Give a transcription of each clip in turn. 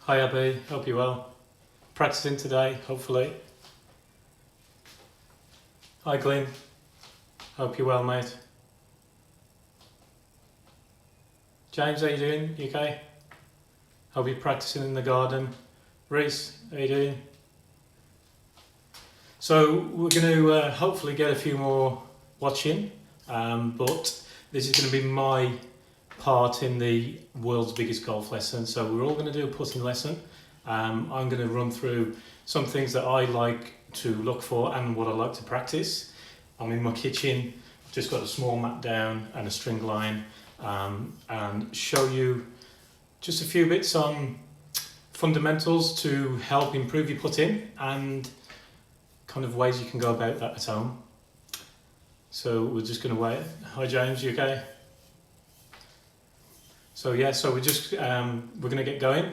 Hi Abby, hope you're well. Practicing today, hopefully. Hi Glenn, hope you're well mate. James, how you doing? You okay? Hope you're practicing in the garden. Reese, how you doing? So we're going to hopefully get a few more watching, but this is going to be my part in the world's biggest golf lesson. So we're all going to do a putting lesson. I'm going to run through some things that I like to look for and what I like to practice. I'm in my kitchen, just got a small mat down and a string line, and show you just a few bits on fundamentals to help improve your putting and kind of ways you can go about that at home. So we're just going to wait. Hi James, you okay? So yeah, so we're going to get going.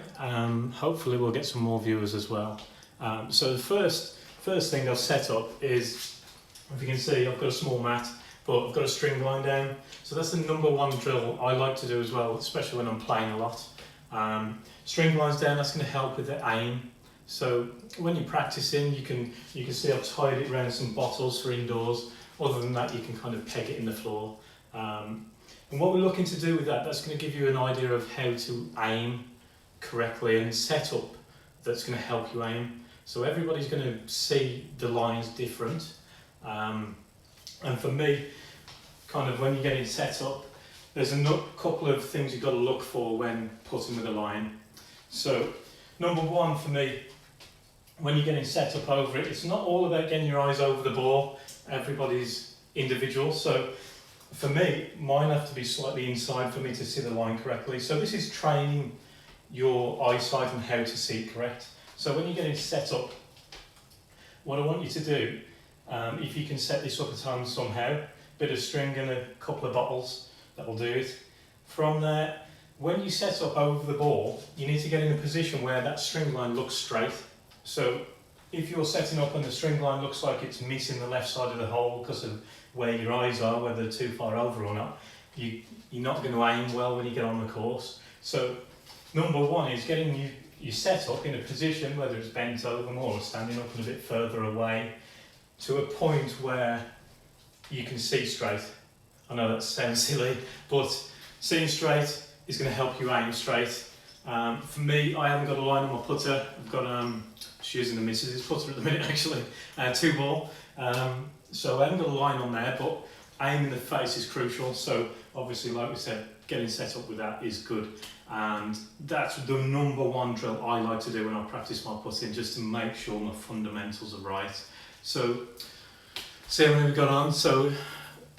Hopefully we'll get some more viewers as well. So the first thing I've set up is, if you can see, I've got a small mat, but I've got a string line down. So that's the number one drill I like to do as well, especially when I'm playing a lot. String lines down, that's going to help with the aim. So when you're practicing, you can see I've tied it around some bottles for indoors. Other than that, you can kind of peg it in the floor. And what we're looking to do with that, that's going to give you an idea of how to aim correctly and set up that's going to help you aim. So everybody's going to see the lines different. And for me, kind of when you're getting set up, there's a couple of things you've got to look for when putting with a line. So number one for me, when you're getting set up over it, it's not all about getting your eyes over the ball. Everybody's individual. So for me, mine have to be slightly inside for me to see the line correctly. So this is training your eyesight and how to see it correct. So when you're getting set up, what I want you to do, if you can set this up at home somehow, bit of string and a couple of bottles, that will do it. From there, when you set up over the ball, you need to get in a position where that string line looks straight. So if you're setting up and the string line looks like it's missing the left side of the hole because of where your eyes are, whether they're too far over or not, you're not going to aim well when you get on the course. So number one is getting you set up in a position, whether it's bent over more or standing up and a bit further away, to a point where you can see straight. I know that sounds silly, but seeing straight is going to help you aim straight. For me, I haven't got a line on my putter. I've got just using the missus' putter at the minute actually, 2 ball. So I haven't got a line on there, but aiming the face is crucial. So obviously, like we said, getting set up with that is good. And that's the number one drill I like to do when I practice my putting, just to make sure my fundamentals are right. So see how many we've got on. So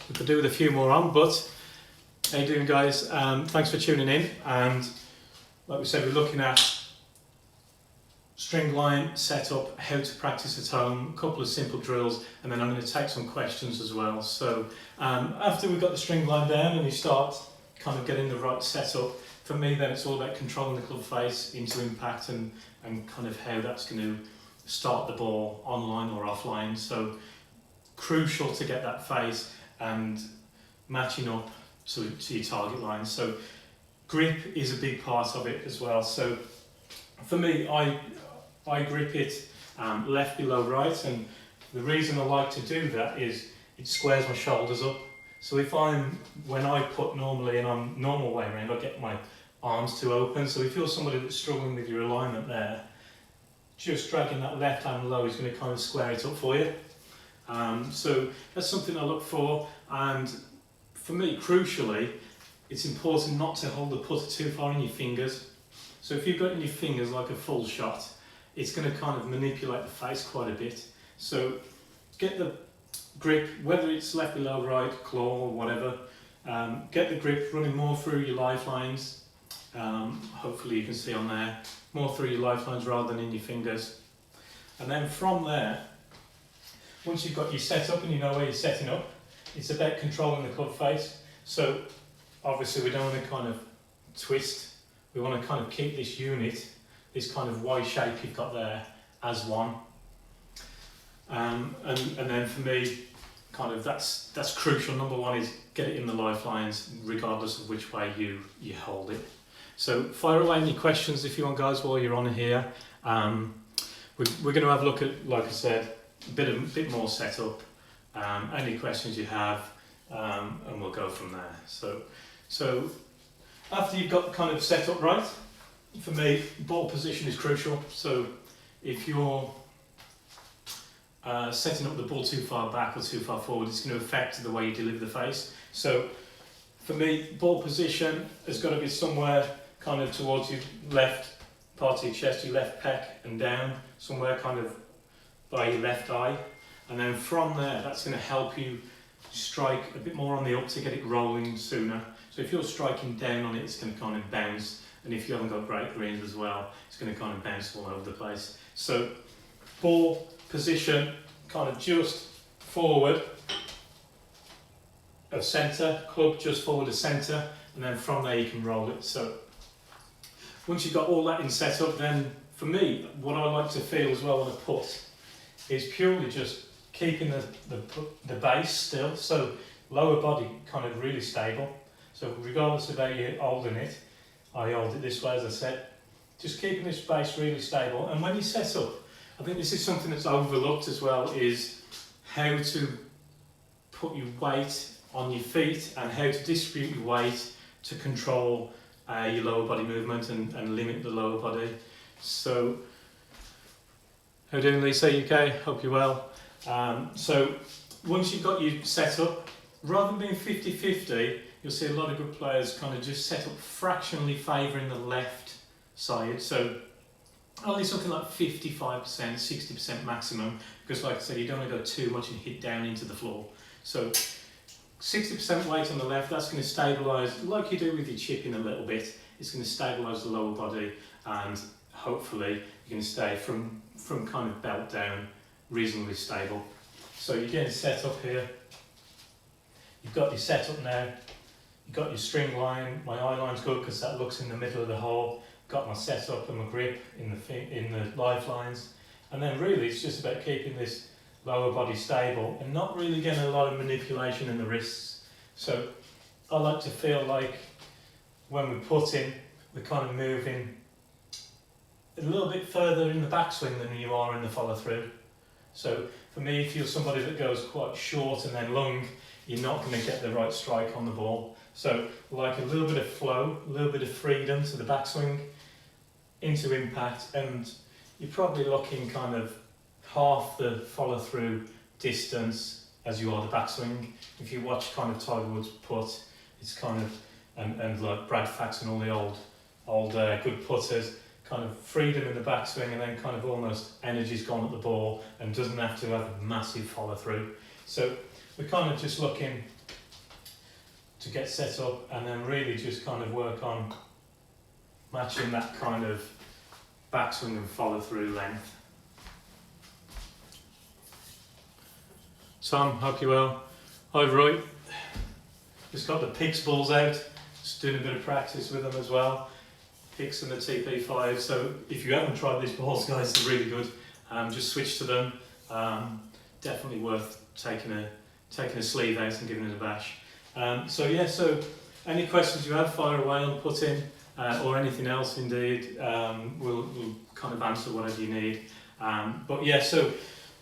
we could do with a few more on, but how you doing guys? Thanks for tuning in. And like we said, we're looking at string line setup, how to practice at home, a couple of simple drills, and then I'm going to take some questions as well. So after we've got the string line down and you start kind of getting the right setup, for me then it's all about controlling the club face into impact and kind of how that's going to start the ball online or offline. So crucial to get that face and matching up to your target line. So grip is a big part of it as well. So for me, I grip it left below right, and the reason I like to do that is it squares my shoulders up. So when I put normally and I'm normal way around, I get my arms too open. So if you're somebody that's struggling with your alignment there, just dragging that left hand low is going to kind of square it up for you. So that's something I look for, and for me, crucially, it's important not to hold the putter too far in your fingers. So if you've got in your fingers like a full shot, it's going to kind of manipulate the face quite a bit. So get the grip, whether it's left below right, claw or whatever, get the grip running more through your lifelines. Hopefully you can see on there, more through your lifelines rather than in your fingers. And then from there, once you've got your setup and you know where you're setting up, it's about controlling the club face. So obviously we don't want to kind of twist, we want to kind of keep this unit, this kind of Y shape you've got there, as one. And then for me, kind of that's crucial. Number one is get it in the lifelines, regardless of which way you hold it. So fire away any questions if you want, guys, while you're on here. We're going to have a look at, like I said, a bit more setup, any questions you have, and we'll go from there. So after you've got kind of set up right, for me, ball position is crucial. So if you're setting up the ball too far back or too far forward, it's going to affect the way you deliver the face. So for me, ball position has got to be somewhere kind of towards your left part of your chest, your left pec and down, somewhere kind of by your left eye. And then from there, that's going to help you strike a bit more on the up to get it rolling sooner. So if you're striking down on it, it's going to kind of bounce. And if you haven't got great greens as well, it's going to kind of bounce all over the place. So ball position kind of just forward of centre, club just forward of centre, and then from there you can roll it. So once you've got all that in set up, then for me, what I like to feel as well on a putt is purely just keeping the base still, so lower body kind of really stable. So regardless of how you're holding it, I hold it this way as I said, just keeping this base really stable. And when you set up, I think this is something that's overlooked as well, is how to put your weight on your feet and how to distribute your weight to control your lower body movement and limit the lower body. So, how are you doing, Lisa? UK? Hope you're well. So, once you've got you set up, rather than being 50-50, you'll see a lot of good players kind of just set up fractionally favouring the left side. So, only something like 55%, 60% maximum, because like I said, you don't want to go too much and hit down into the floor. So 60% weight on the left, that's going to stabilise, like you do with your chipping a little bit, it's going to stabilise the lower body, and hopefully you're going to stay from kind of belt down reasonably stable. So you're getting set up here, you've got your setup now, you've got your string line, my eye line's good because that looks in the middle of the hole, got my setup and my grip in the lifelines, and then really it's just about keeping this lower body stable and not really getting a lot of manipulation in the wrists. So I like to feel like when we're putting, we're kind of moving a little bit further in the backswing than you are in the follow through. So for me, if you're somebody that goes quite short and then long, you're not going to get the right strike on the ball. So like a little bit of flow, a little bit of freedom to the backswing into impact, and you're probably looking kind of half the follow through distance as you are the backswing. If you watch kind of Tiger Woods putt, it's kind of, and like Brad Fax and all the old good putters, kind of freedom in the backswing and then kind of almost energy's gone at the ball and doesn't have to have a massive follow through. So we're kind of just looking to get set up and then really just kind of work on matching that kind of backswing and follow through length. Tom, hope you're well. Hi Roy, just got the Pix balls out, just doing a bit of practice with them as well. Pix and the TP5, so if you haven't tried these balls, guys, they're really good. Just switch to them. Definitely worth taking a sleeve out and giving it a bash. So any questions you have, fire away on putting or anything else indeed. We'll kind of answer whatever you need. So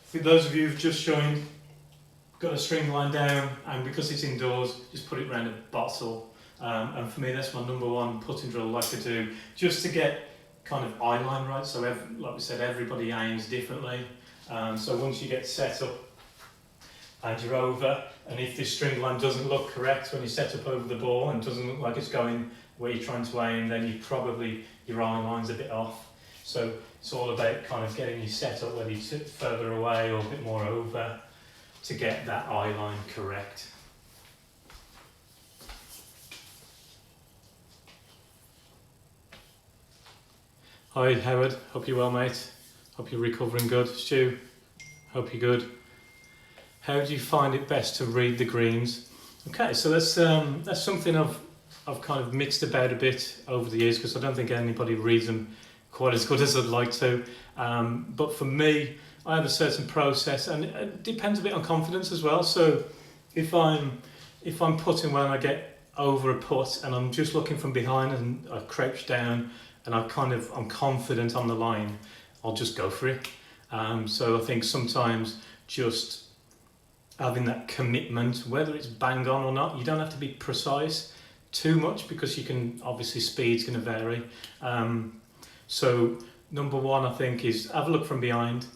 for those of you who've just joined, got a string line down, and because it's indoors, just put it around a bottle. And for me, that's my number one putting drill, like to do, just to get kind of eye line right. So like we said, everybody aims differently. So once you get set up and you're over, and if this string line doesn't look correct when you set up over the ball and doesn't look like it's going where you're trying to aim, then your eye line's a bit off. So it's all about kind of getting you set up, whether you sit further away or a bit more over, to get that eye line correct. Hi Howard, hope you're well, mate. Hope you're recovering good. Stu, hope you're good. How do you find it best to read the greens? Okay, so that's something I've kind of mixed about a bit over the years, because I don't think anybody reads them quite as good as I'd like to. But for me, I have a certain process, and it depends a bit on confidence as well. So if I'm putting well and I get over a putt and I'm just looking from behind and I crouch down and I'm confident on the line, I'll just go for it. So I think sometimes just having that commitment, whether it's bang on or not, you don't have to be precise too much because you can, obviously speed's going to vary. So number one, I think, is have a look from behind.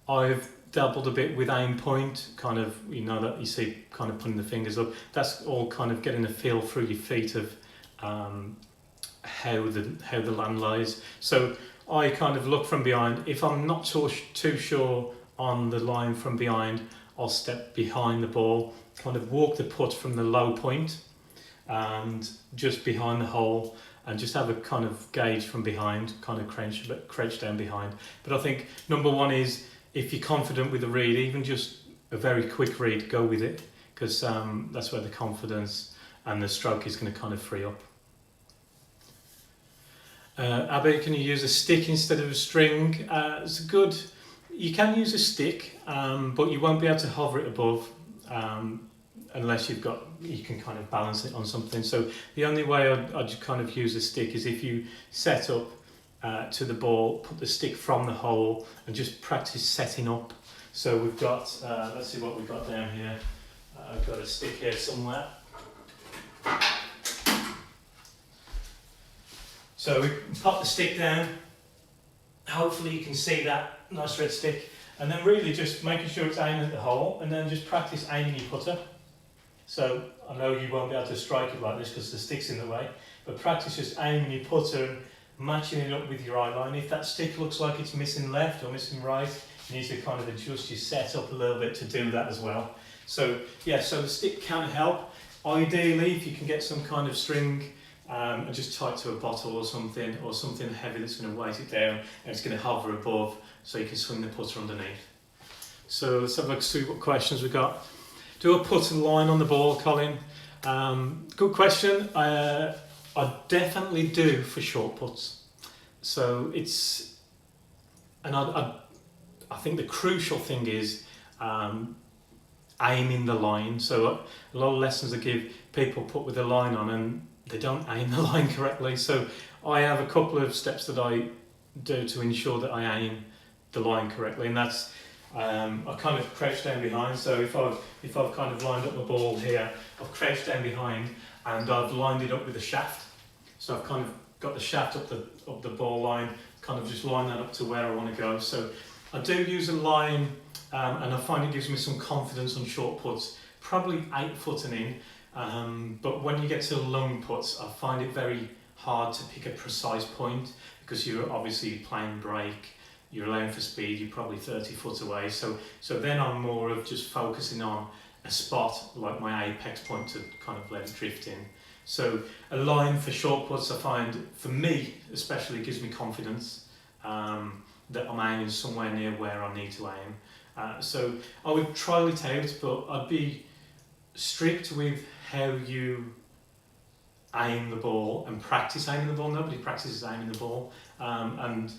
I've dabbled a bit with aim point, kind of, you know, that you see kind of putting the fingers up. That's all kind of getting a feel through your feet of how the land lies. So I kind of look from behind. If I'm not too sure on the line from behind, I'll step behind the ball, kind of walk the putt from the low point and just behind the hole and just have a kind of gauge from behind, kind of crouch down behind. But I think number one is, if you're confident with a read, even just a very quick read, go with it, because that's where the confidence and the stroke is going to kind of free up. Abby, can you use a stick instead of a string? It's good. You can use a stick, but you won't be able to hover it above unless you can kind of balance it on something. So the only way I'd kind of use a stick is if you set up to the ball, put the stick from the hole and just practice setting up. So we've got, let's see what we've got down here. I've got a stick here somewhere. So we pop the stick down. Hopefully you can see that nice red stick. And then really just making sure it's aimed at the hole and then just practice aiming your putter. So I know you won't be able to strike it like this because the stick's in the way, but practice just aiming your putter and matching it up with your eye line. If that stick looks like it's missing left or missing right, you need to kind of adjust your setup a little bit to do that as well. So yeah, so the stick can help. Ideally, if you can get some kind of string and just tie it to a bottle or something heavy that's going to weight it down and it's going to hover above so you can swing the putter underneath. So let's have a look, see what questions we've got. Do a putter line on the ball, Colin? Good question. I definitely do for short putts. So it's, and I think the crucial thing is aiming the line. So a lot of lessons I give, people put with the line on and they don't aim the line correctly. So I have a couple of steps that I do to ensure that I aim the line correctly, and that's I kind of crouch down behind. So if I've kind of lined up my ball here, I've crouched down behind and I've lined it up with the shaft. So I've kind of got the shaft up the ball line, kind of just line that up to where I want to go. So I do use a line, and I find it gives me some confidence on short putts, probably 8 foot and in. But when you get to long putts, I find it very hard to pick a precise point because you're obviously playing break, you're allowing for speed, you're probably 30 foot away. So then I'm more of just focusing on a spot like my apex point to kind of let it drift in. So a line for short putts, I find, for me especially, gives me confidence that I'm aiming somewhere near where I need to aim. So I would trial it out, but I'd be strict with how you aim the ball and practice aiming the ball. Nobody practices aiming the ball, and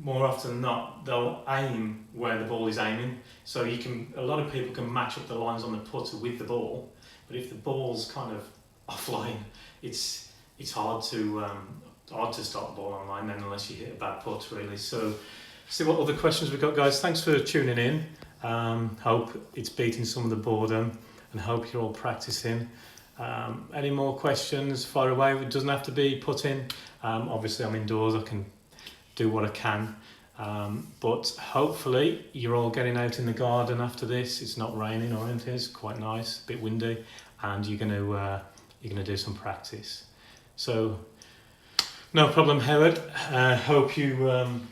more often than not, they'll aim where the ball is aiming. So a lot of people can match up the lines on the putter with the ball, but if the ball's kind of offline, it's hard to start the ball online then, unless you hit a bad putt really. So see what other questions we've got, guys. Thanks for tuning in. Hope it's beating some of the boredom and hope you're all practicing. Any more questions, fire away. It doesn't have to be putting. Obviously I'm indoors, I can do what I can. But hopefully you're all getting out in the garden after this. It's not raining or anything, it's quite nice, a bit windy, and you're gonna do some practice. So no problem, Howard. Hope you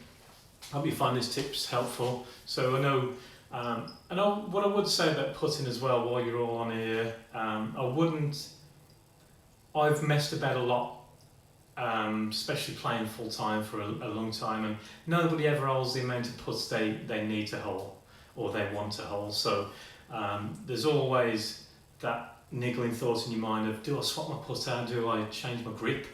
find these tips helpful. So I know what I would say about putting as well while you're all on here. I've messed about a lot, especially playing full time for a long time, and nobody ever holds the amount of putts they need to hole or they want to hole. So there's always that niggling thought in your mind of, do I swap my putter? Do I change my grip?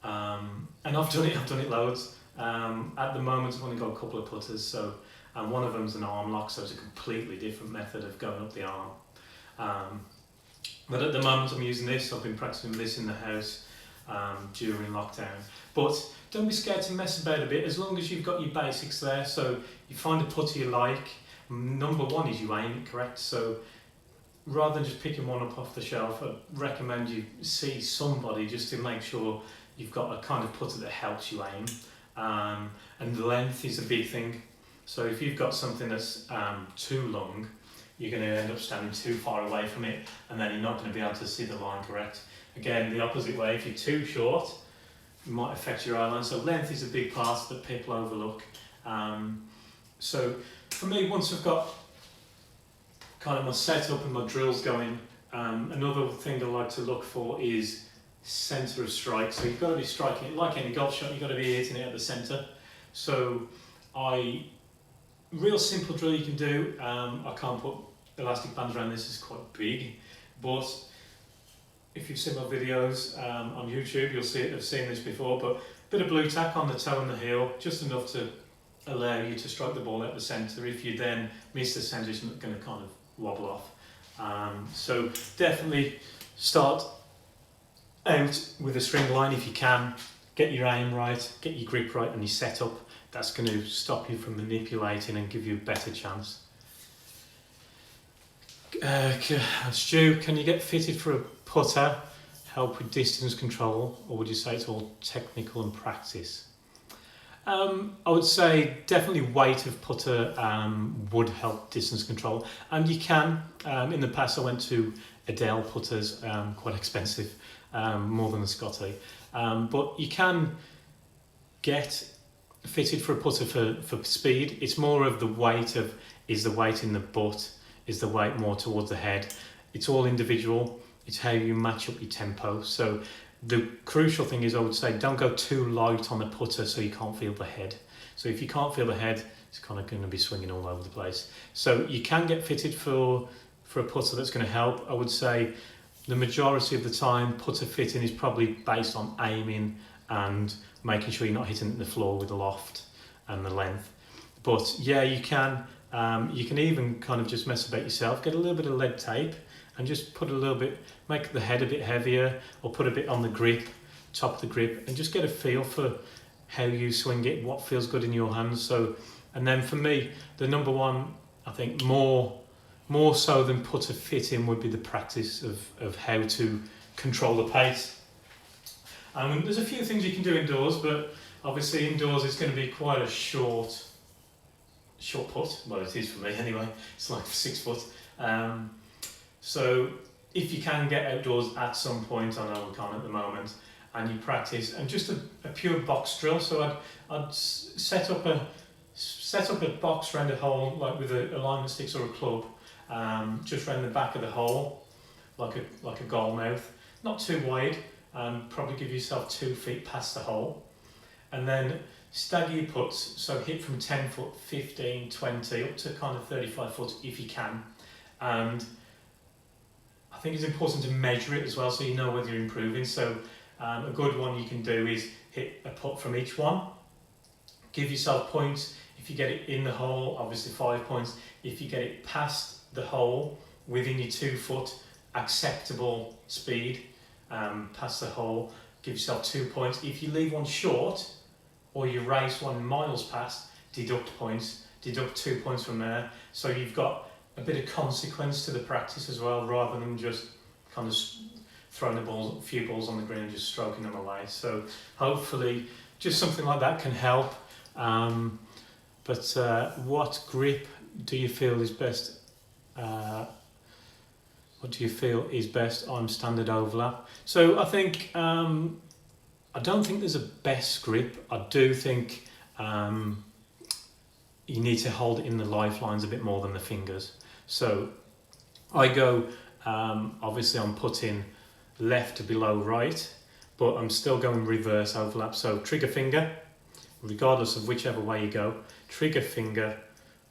And I've done it loads. At the moment I've only got a couple of putters, so and one of them's an arm lock, so it's a completely different method of going up the arm. But at the moment I'm using this. I've been practicing this in the house during lockdown. But don't be scared to mess about a bit, as long as you've got your basics there. So you find a putter you like. Number one is you aim it correct. So rather than just picking one up off the shelf, I recommend you see somebody just to make sure you've got a kind of putter that helps you aim. And the length is a big thing. So if you've got something that's too long, you're going to end up standing too far away from it, and then you're not going to be able to see the line correct. Again, the opposite way, if you're too short, it might affect your eye line. So length is a big part that people overlook. So for me, once I've got kind of my setup and my drills going, another thing I like to look for is centre of strike. So you've got to be striking it like any golf shot. You've got to be hitting it at the centre. So real simple drill you can do. I can't put elastic bands around this, it's quite big, but if you've seen my videos on YouTube, you'll have seen this before. But a bit of blue tack on the toe and the heel, just enough to allow you to strike the ball at the centre. If you then miss the centre, it's not going to kind of wobble off. So definitely start out with a string line if you can. Get your aim right, get your grip right, and your setup. That's going to stop you from manipulating and give you a better chance. Stu, can you get fitted for a putter, help with distance control, or would you say it's all technical and practice? I would say definitely weight of putter would help distance control, and you can. In the past I went to Adele putters, quite expensive, more than the Scotty, but you can get fitted for a putter for speed. It's more of the weight of, is the weight in the butt, is the weight more towards the head. It's all individual. It's how you match up your tempo. So the crucial thing is, I would say, don't go too light on the putter so you can't feel the head. So if you can't feel the head, it's kind of going to be swinging all over the place. So you can get fitted for a putter that's going to help. I would say the majority of the time putter fitting is probably based on aiming and making sure you're not hitting the floor with the loft and the length. But yeah, you can even kind of just mess about yourself, get a little bit of lead tape and just put a little bit, make the head a bit heavier, or put a bit on the grip, top of the grip, and just get a feel for how you swing it, what feels good in your hands. So, and then for me, the number one, I think more so than putter fitting would be the practice of how to control the pace. There's a few things you can do indoors, but obviously indoors it's going to be quite a short putt. Well, it is for me anyway. It's like 6 foot. So if you can get outdoors at some point, I know we can't at the moment, and you practice, and just a pure box drill. So I'd set up a box around a hole, like with a alignment sticks or a club, just around the back of the hole, like a goal mouth, not too wide. Probably give yourself 2 feet past the hole, and then stagger your putts, so hit from 10 foot, 15, 20, up to kind of 35 foot if you can. And I think it's important to measure it as well, so you know whether you're improving. So a good one you can do is hit a putt from each one. Give yourself points. If you get it in the hole, obviously 5 points. If you get it past the hole, within your 2 foot acceptable speed, past the hole, give yourself 2 points. If you leave one short, or you race 1 miles past, deduct points, deduct 2 points from there. So you've got a bit of consequence to the practice as well, rather than just kind of throwing a few balls on the green and just stroking them away. So hopefully just something like that can help. But what grip do you feel is best? What do you feel is best on standard overlap? So I think, I don't think there's a best grip. I do think you need to hold it in the lifelines a bit more than the fingers. So I go, obviously I'm putting left to below right, but I'm still going reverse overlap. So trigger finger, regardless of whichever way you go, trigger finger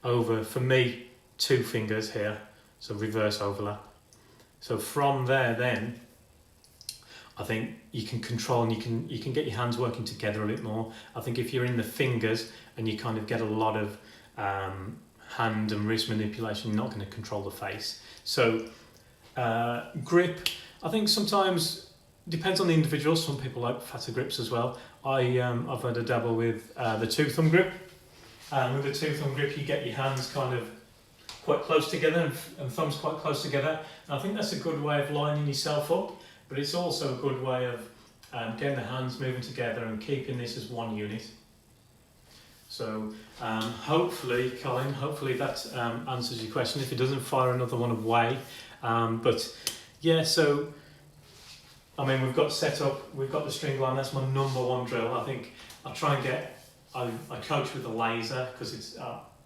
over, for me, 2 fingers here, so reverse overlap. So from there then, I think you can control and you can get your hands working together a bit more. I think if you're in the fingers and you kind of get a lot of hand and wrist manipulation, you're not going to control the face. So grip, I think sometimes depends on the individual. Some people like fatter grips as well. I've had a dabble with the 2-thumb grip. With the 2-thumb grip, you get your hands kind of quite close together and thumbs quite close together. And I think that's a good way of lining yourself up, but it's also a good way of getting the hands moving together and keeping this as one unit. So hopefully, Colin, that answers your question. If it doesn't, fire another one away. But yeah, so I mean, we've got set up, we've got the string line. That's my number one drill. I think I'll try and I coach with a laser because it's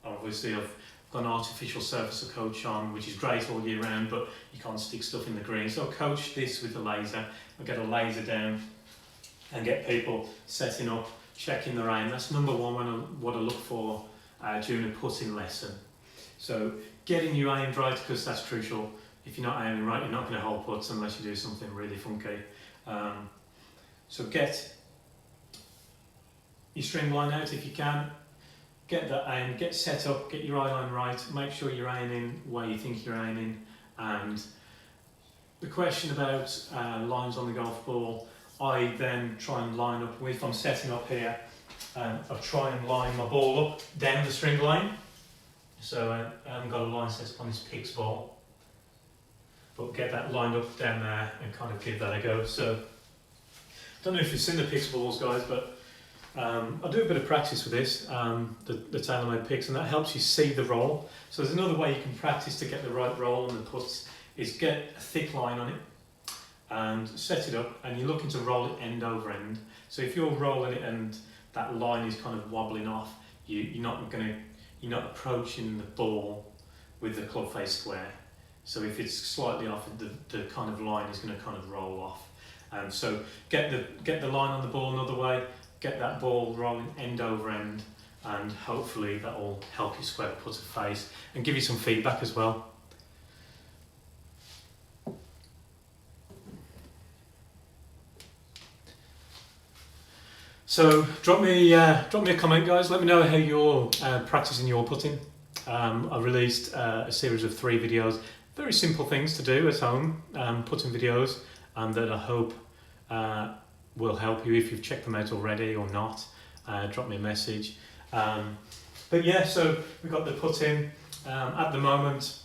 obviously I've got an artificial surface to coach on, which is great all year round, but you can't stick stuff in the green. So I'll coach this with the laser. I'll get a laser down and get people setting up, checking their aim. That's number one what I look for during a putting lesson. So getting your aim right, because that's crucial. If you're not aiming right, you're not going to hole putts unless you do something really funky. So get your string line out if you can. Get that aim, get set up, get your eye line right, make sure you're aiming where you think you're aiming. And the question about lines on the golf ball, I then try and line up, if I'm setting up here, I try and line my ball up down the string line. So I haven't got a line set up on this Pix ball, but get that lined up down there and kind of give that a go. So I don't know if you've seen the Pix balls, guys, but I do a bit of practice with this, the tailor-made picks, and that helps you see the roll. So there's another way you can practice to get the right roll on the putts, is get a thick line on it and set it up, and you're looking to roll it end over end. So if you're rolling it and that line is kind of wobbling off, you're not approaching the ball with the club face square. So if it's slightly off, the kind of line is going to kind of roll off. So get the line on the ball another way. Get that ball rolling end over end, and hopefully that will help you square the putter face and give you some feedback as well. So drop me a comment, guys. Let me know how you're practicing your putting. I released a series of 3 videos, very simple things to do at home, putting videos, that I hope will help you. If you've checked them out already or not, drop me a message. But yeah, so we've got the putting at the moment.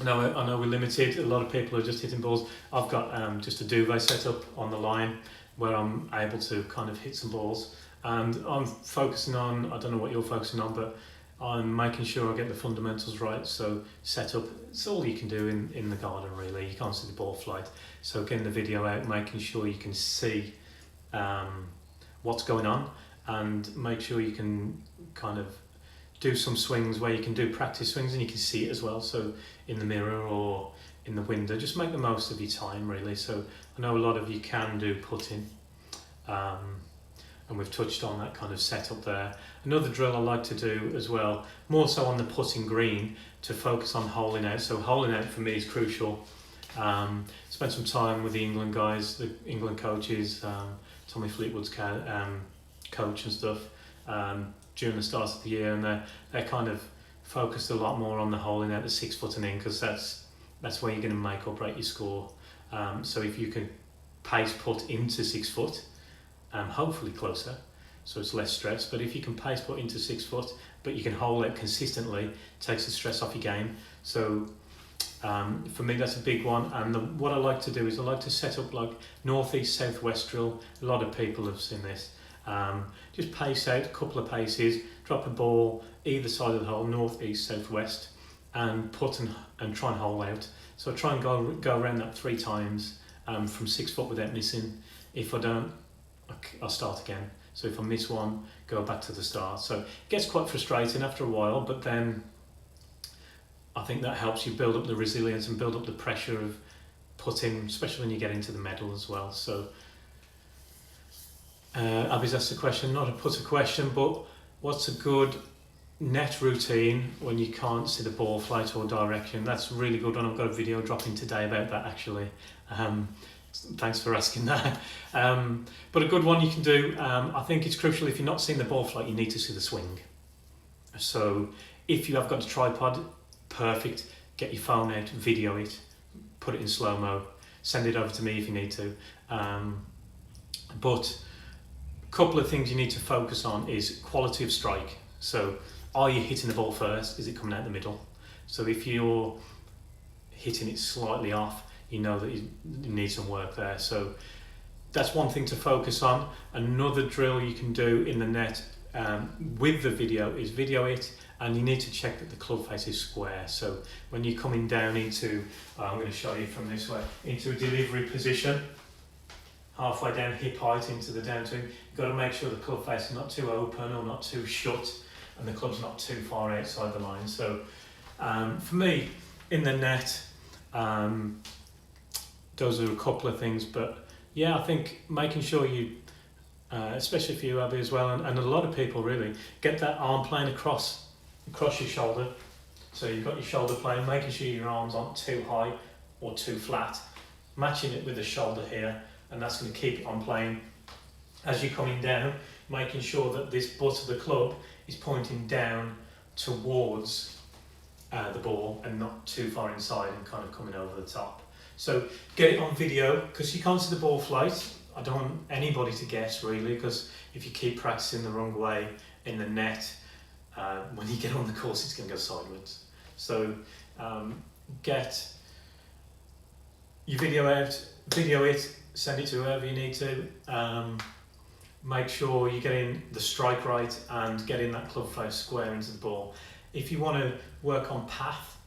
I know we're limited. A lot of people are just hitting balls. I've got just a duvet set up on the line where I'm able to kind of hit some balls, and I'm focusing on, I don't know what you're focusing on, but I'm making sure I get the fundamentals right. So set up, it's all you can do in the garden really. You can't see the ball flight. So getting the video out, making sure you can see what's going on, and make sure you can kind of do some swings where you can do practice swings and you can see it as well. So in the mirror or in the window, just make the most of your time really. So I know a lot of you can do putting, and we've touched on that kind of setup there. Another drill I like to do as well, more so on the putting green, to focus on holing out. So holing out for me is crucial. Spent some time with the England guys, the England coaches, Tommy Fleetwood's coach and stuff, during the start of the year, and they're kind of focused a lot more on the holing out, the 6 foot and in, because that's where you're going to make or break your score. So if you can pace put into 6 foot, hopefully closer, so it's less stress. But if you can pace put into 6 foot, but you can hole it consistently, takes the stress off your game. So for me, that's a big one. And what I like to do is I like to set up like northeast southwest drill. A lot of people have seen this. Just pace out a couple of paces, drop a ball either side of the hole, north, east, southwest, and put and try and hole out. So I try and go around that 3 times from 6 foot without missing. If I don't, I'll start again. So if I miss one, go back to the start. So it gets quite frustrating after a while, but then I think that helps you build up the resilience and build up the pressure of putting, especially when you get into the medal as well. So Abby's asked a question, not a putter question, but what's a good net routine when you can't see the ball flight or direction? That's a really good one. I've got a video dropping today about that actually. Thanks for asking that. But a good one you can do, I think it's crucial, if you're not seeing the ball flight, you need to see the swing. So if you have got a tripod, perfect, get your phone out, video it, put it in slow-mo, send it over to me if you need to. But a couple of things you need to focus on is quality of strike. So are you hitting the ball first? Is it coming out the middle? So if you're hitting it slightly off, you know that you need some work there. So that's one thing to focus on. Another drill you can do in the net with the video is video it, and you need to check that the club face is square. So when you're coming down into, I'm going to show you from this way, into a delivery position, halfway down hip height into the downswing, you've got to make sure the club face is not too open or not too shut, and the club's not too far outside the line. So for me, in the net, those are a couple of things, but yeah, I think making sure you, especially for you, Abby, as well, and a lot of people really, get that arm plane across your shoulder. So you've got your shoulder plane, making sure your arms aren't too high or too flat, matching it with the shoulder here, and that's going to keep it on plane. As you're coming down, making sure that this butt of the club is pointing down towards the ball and not too far inside and kind of coming over the top. So get it on video, because you can't see the ball flight. I don't want anybody to guess really, because if you keep practicing the wrong way in the net, when you get on the course it's going to go sideways. So get your video out, video it, send it to whoever you need to. Make sure you're getting the strike right and getting that club face square into the ball. If you want to work on path,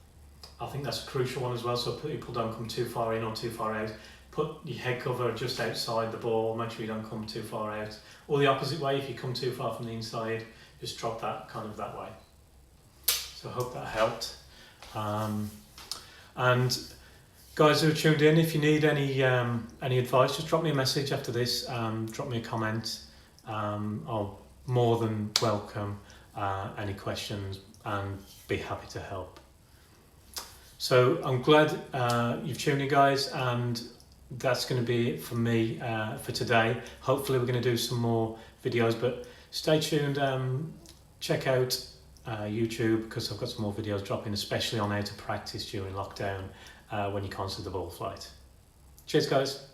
I think that's a crucial one as well, so people don't come too far in or too far out. Put your head cover just outside the ball, make sure you don't come too far out. Or the opposite way, if you come too far from the inside, just drop that kind of that way. So I hope that helped. And guys who are tuned in, if you need any advice, just drop me a message after this, drop me a comment. I'll more than welcome any questions and be happy to help. So I'm glad you've tuned in, guys, and that's going to be it for me for today. Hopefully we're going to do some more videos, but stay tuned. Check out YouTube, because I've got some more videos dropping, especially on how to practice during lockdown when you can't see the ball flight. Cheers, guys.